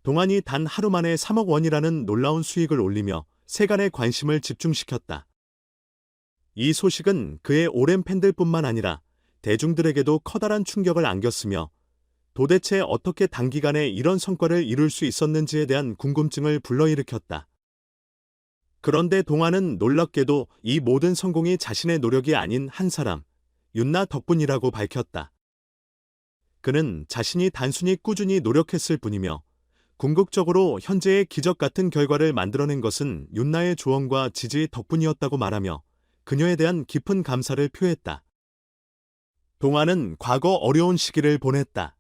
동안이 단 하루 만에 3억 원이라는 놀라운 수익을 올리며 세간의 관심을 집중시켰다. 이 소식은 그의 오랜 팬들뿐만 아니라 대중들에게도 커다란 충격을 안겼으며 도대체 어떻게 단기간에 이런 성과를 이룰 수 있었는지에 대한 궁금증을 불러일으켰다. 그런데 동안은 놀랍게도 이 모든 성공이 자신의 노력이 아닌 한 사람, 윤나 덕분이라고 밝혔다. 그는 자신이 단순히 꾸준히 노력했을 뿐이며 궁극적으로 현재의 기적 같은 결과를 만들어낸 것은 윤나의 조언과 지지 덕분이었다고 말하며 그녀에 대한 깊은 감사를 표했다. 동안은 과거 어려운 시기를 보냈다.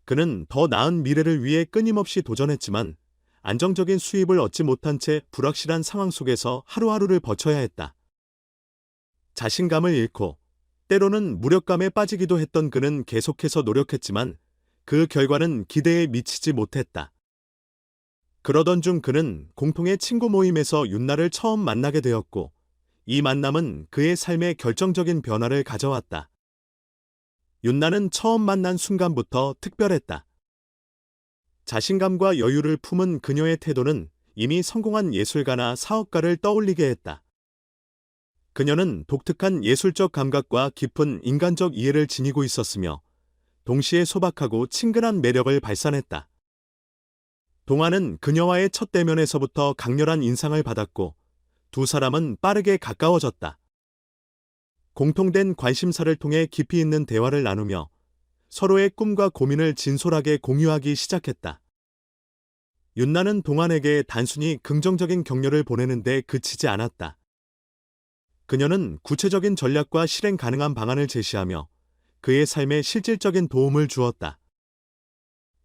그는 더 나은 미래를 위해 끊임없이 도전했지만 안정적인 수입을 얻지 못한 채 불확실한 상황 속에서 하루하루를 버텨야 했다. 자신감을 잃고 때로는 무력감에 빠지기도 했던 그는 계속해서 노력했지만 그 결과는 기대에 미치지 못했다. 그러던 중 그는 공통의 친구 모임에서 윤나를 처음 만나게 되었고 이 만남은 그의 삶에 결정적인 변화를 가져왔다. 윤나는 처음 만난 순간부터 특별했다. 자신감과 여유를 품은 그녀의 태도는 이미 성공한 예술가나 사업가를 떠올리게 했다. 그녀는 독특한 예술적 감각과 깊은 인간적 이해를 지니고 있었으며 동시에 소박하고 친근한 매력을 발산했다. 동안은 그녀와의 첫 대면에서부터 강렬한 인상을 받았고 두 사람은 빠르게 가까워졌다. 공통된 관심사를 통해 깊이 있는 대화를 나누며 서로의 꿈과 고민을 진솔하게 공유하기 시작했다. 윤나는 동안에게 단순히 긍정적인 격려를 보내는 데 그치지 않았다. 그녀는 구체적인 전략과 실행 가능한 방안을 제시하며 그의 삶에 실질적인 도움을 주었다.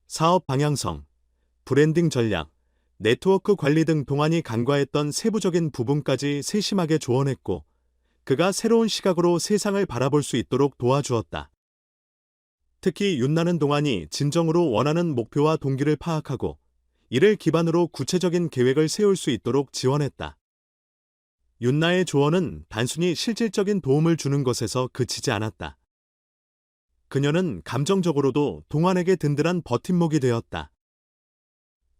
사업 방향성, 브랜딩 전략, 네트워크 관리 등 동안이 간과했던 세부적인 부분까지 세심하게 조언했고 그가 새로운 시각으로 세상을 바라볼 수 있도록 도와주었다. 특히 윤나는 동안이 진정으로 원하는 목표와 동기를 파악하고 이를 기반으로 구체적인 계획을 세울 수 있도록 지원했다. 윤나의 조언은 단순히 실질적인 도움을 주는 것에서 그치지 않았다. 그녀는 감정적으로도 동안에게 든든한 버팀목이 되었다.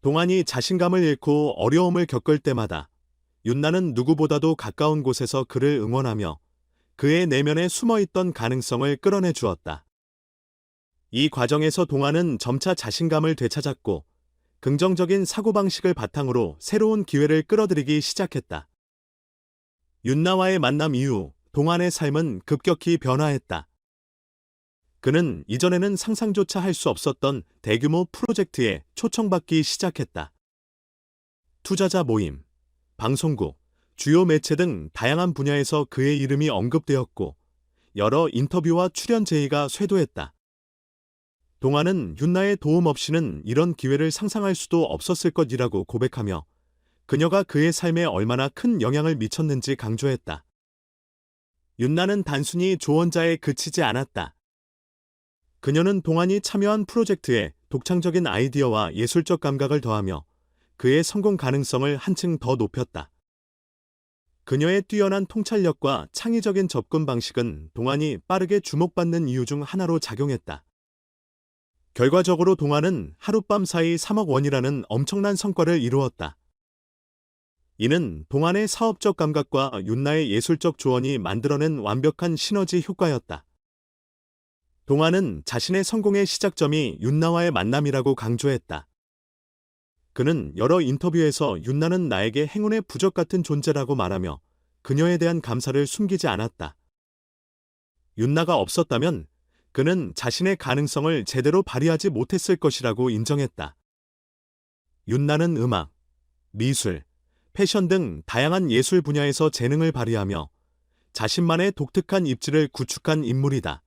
동안이 자신감을 잃고 어려움을 겪을 때마다 윤나는 누구보다도 가까운 곳에서 그를 응원하며 그의 내면에 숨어있던 가능성을 끌어내 주었다. 이 과정에서 동안은 점차 자신감을 되찾았고 긍정적인 사고방식을 바탕으로 새로운 기회를 끌어들이기 시작했다. 윤나와의 만남 이후 동안의 삶은 급격히 변화했다. 그는 이전에는 상상조차 할 수 없었던 대규모 프로젝트에 초청받기 시작했다. 투자자 모임, 방송국, 주요 매체 등 다양한 분야에서 그의 이름이 언급되었고 여러 인터뷰와 출연 제의가 쇄도했다. 동안은 윤나의 도움 없이는 이런 기회를 상상할 수도 없었을 것이라고 고백하며 그녀가 그의 삶에 얼마나 큰 영향을 미쳤는지 강조했다. 윤나는 단순히 조언자에 그치지 않았다. 그녀는 동안이 참여한 프로젝트에 독창적인 아이디어와 예술적 감각을 더하며 그의 성공 가능성을 한층 더 높였다. 그녀의 뛰어난 통찰력과 창의적인 접근 방식은 동안이 빠르게 주목받는 이유 중 하나로 작용했다. 결과적으로 동안은 하룻밤 사이 3억 원이라는 엄청난 성과를 이루었다. 이는 동안의 사업적 감각과 윤나의 예술적 조언이 만들어낸 완벽한 시너지 효과였다. 동안은 자신의 성공의 시작점이 윤나와의 만남이라고 강조했다. 그는 여러 인터뷰에서 윤나는 나에게 행운의 부적 같은 존재라고 말하며 그녀에 대한 감사를 숨기지 않았다. 윤나가 없었다면 그는 자신의 가능성을 제대로 발휘하지 못했을 것이라고 인정했다. 윤나는 음악, 미술, 패션 등 다양한 예술 분야에서 재능을 발휘하며 자신만의 독특한 입지를 구축한 인물이다.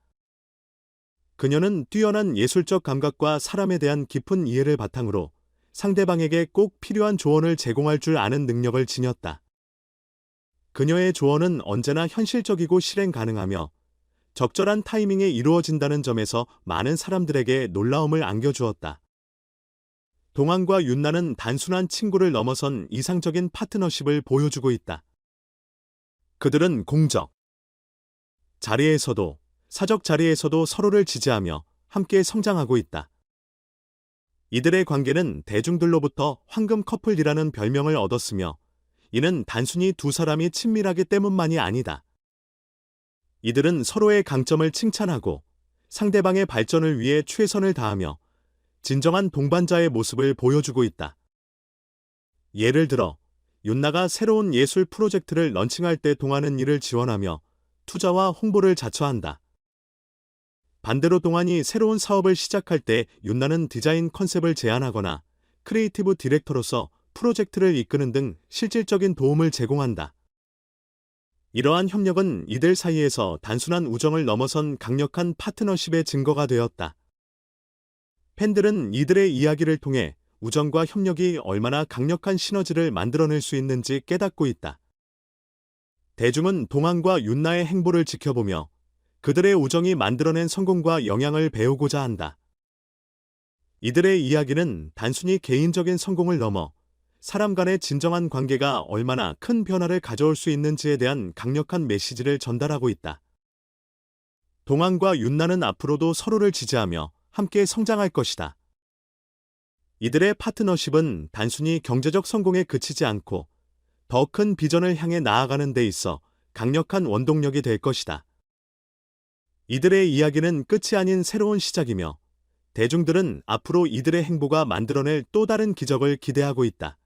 그녀는 뛰어난 예술적 감각과 사람에 대한 깊은 이해를 바탕으로 상대방에게 꼭 필요한 조언을 제공할 줄 아는 능력을 지녔다. 그녀의 조언은 언제나 현실적이고 실행 가능하며 적절한 타이밍에 이루어진다는 점에서 많은 사람들에게 놀라움을 안겨주었다. 동안과 윤나는 단순한 친구를 넘어선 이상적인 파트너십을 보여주고 있다. 그들은 공적 자리에서도 사적 자리에서도 서로를 지지하며 함께 성장하고 있다. 이들의 관계는 대중들로부터 황금 커플이라는 별명을 얻었으며 이는 단순히 두 사람이 친밀하기 때문만이 아니다. 이들은 서로의 강점을 칭찬하고 상대방의 발전을 위해 최선을 다하며 진정한 동반자의 모습을 보여주고 있다. 예를 들어 윤나가 새로운 예술 프로젝트를 런칭할 때 동환은 이를 지원하며 투자와 홍보를 자처한다. 반대로 동환이 새로운 사업을 시작할 때 윤나는 디자인 컨셉을 제안하거나 크리에이티브 디렉터로서 프로젝트를 이끄는 등 실질적인 도움을 제공한다. 이러한 협력은 이들 사이에서 단순한 우정을 넘어선 강력한 파트너십의 증거가 되었다. 팬들은 이들의 이야기를 통해 우정과 협력이 얼마나 강력한 시너지를 만들어낼 수 있는지 깨닫고 있다. 대중은 동환과 윤나의 행보를 지켜보며 그들의 우정이 만들어낸 성공과 영향을 배우고자 한다. 이들의 이야기는 단순히 개인적인 성공을 넘어 사람 간의 진정한 관계가 얼마나 큰 변화를 가져올 수 있는지에 대한 강력한 메시지를 전달하고 있다. 동환과 윤나는 앞으로도 서로를 지지하며 함께 성장할 것이다. 이들의 파트너십은 단순히 경제적 성공에 그치지 않고 더 큰 비전을 향해 나아가는 데 있어 강력한 원동력이 될 것이다. 이들의 이야기는 끝이 아닌 새로운 시작이며 대중들은 앞으로 이들의 행보가 만들어낼 또 다른 기적을 기대하고 있다.